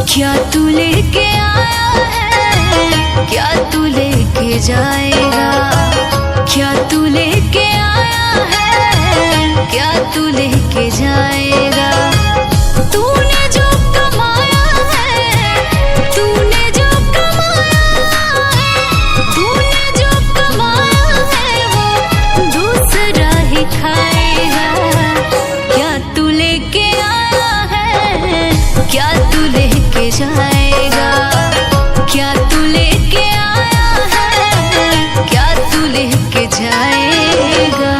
क्या तू लेके आया है, क्या तू लेके जाएगा, क्या तू लेके आया है, क्या तू लेके जाएगा। तूने जो कमाया है, तूने जो कमाया है, तूने जो कमाया है वो दूसरा ही खाएगा। क्या तू लेके आया है, क्या तू लेके जाएगा, क्या तू लेके आया है, क्या तू लेके जाएगा।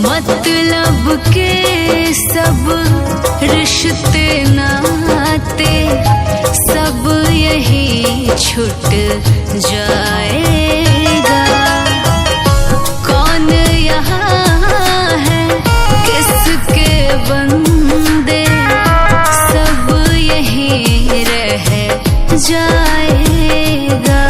मतलब के सब रिश्ते नाते सब यही छूट जाएगा। कौन यहाँ है किसके बंदे, सब यही रह जाएगा।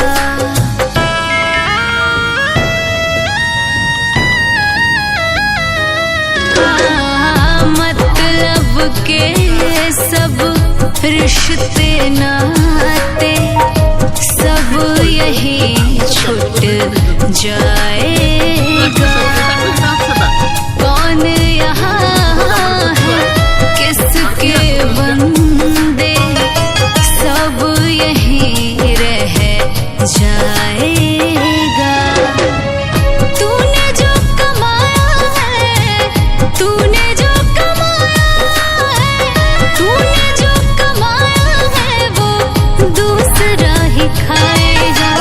मतलब के सब रिश्ते नाते सब यही छूट जाएगा। कौन यहाँ है किसके बंदे, सब यही रह जाएगा। तूने जो कमाया है, तूने जो कमाया है, तूने जो कमाया है वो दूसरा ही खाएगा।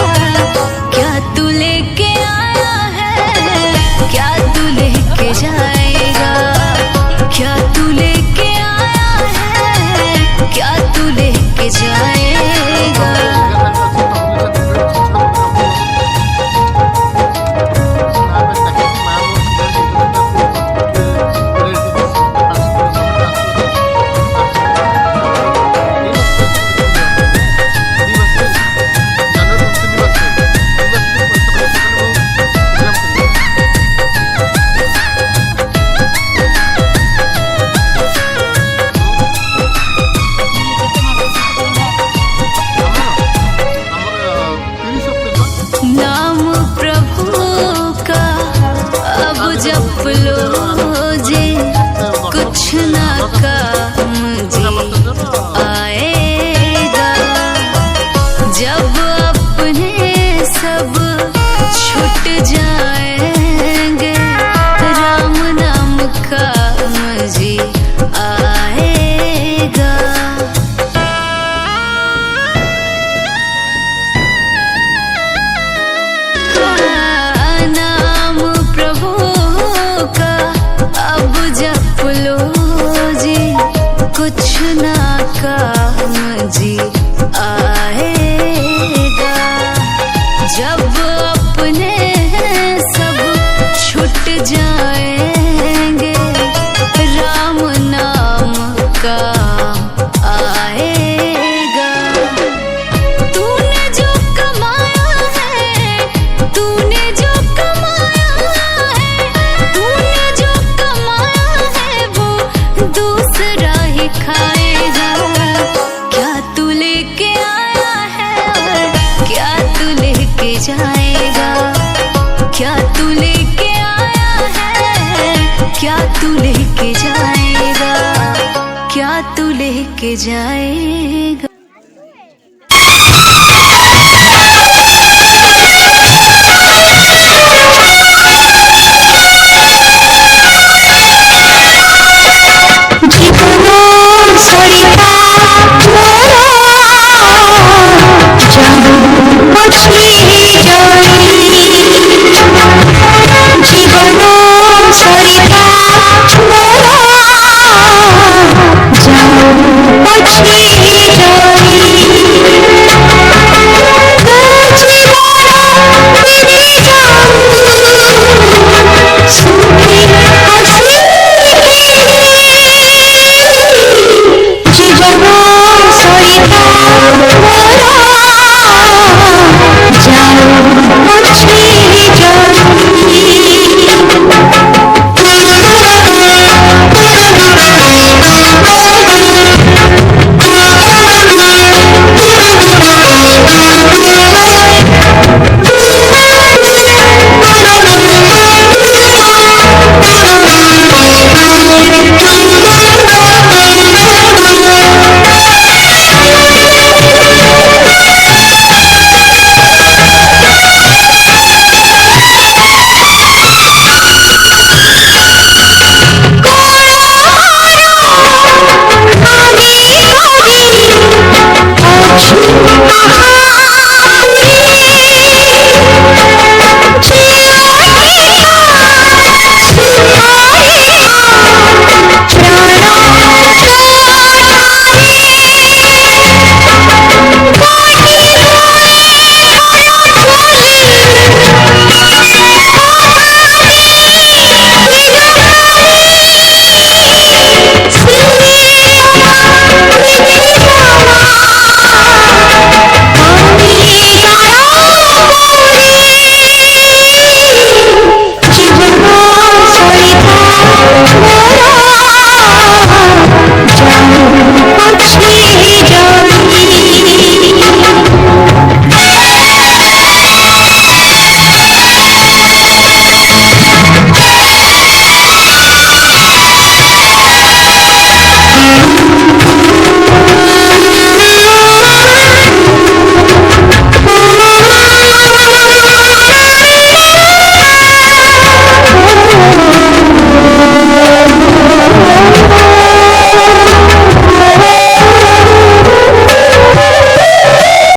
क्या तू लेके आया है, क्या तू लेके जाएगा, क्या तू लेके आया है, क्या तू लेके जाएगा। नाम प्रभु का अब जप लो जी, कुछ ना काम जी आएगा। जब अपने सब छूट जाएंगे, राम नाम काम जी आएगा। नाम प्रभु का अब जप लो जी, कुछ ना काम जी आएगा। जब अपने सब छूट जाएंगे, राम नाम का आएगा। तूने जो कमाया है, तूने जो कमाया है, तूने जो कमाया है वो दूसरा ही खाएगा। क्या तू लेके आया है, क्या तू लेके जाएगा, क्या तू लेके आया है, क्या तू लेके जाएगा, क्या तू लेके जाएगा।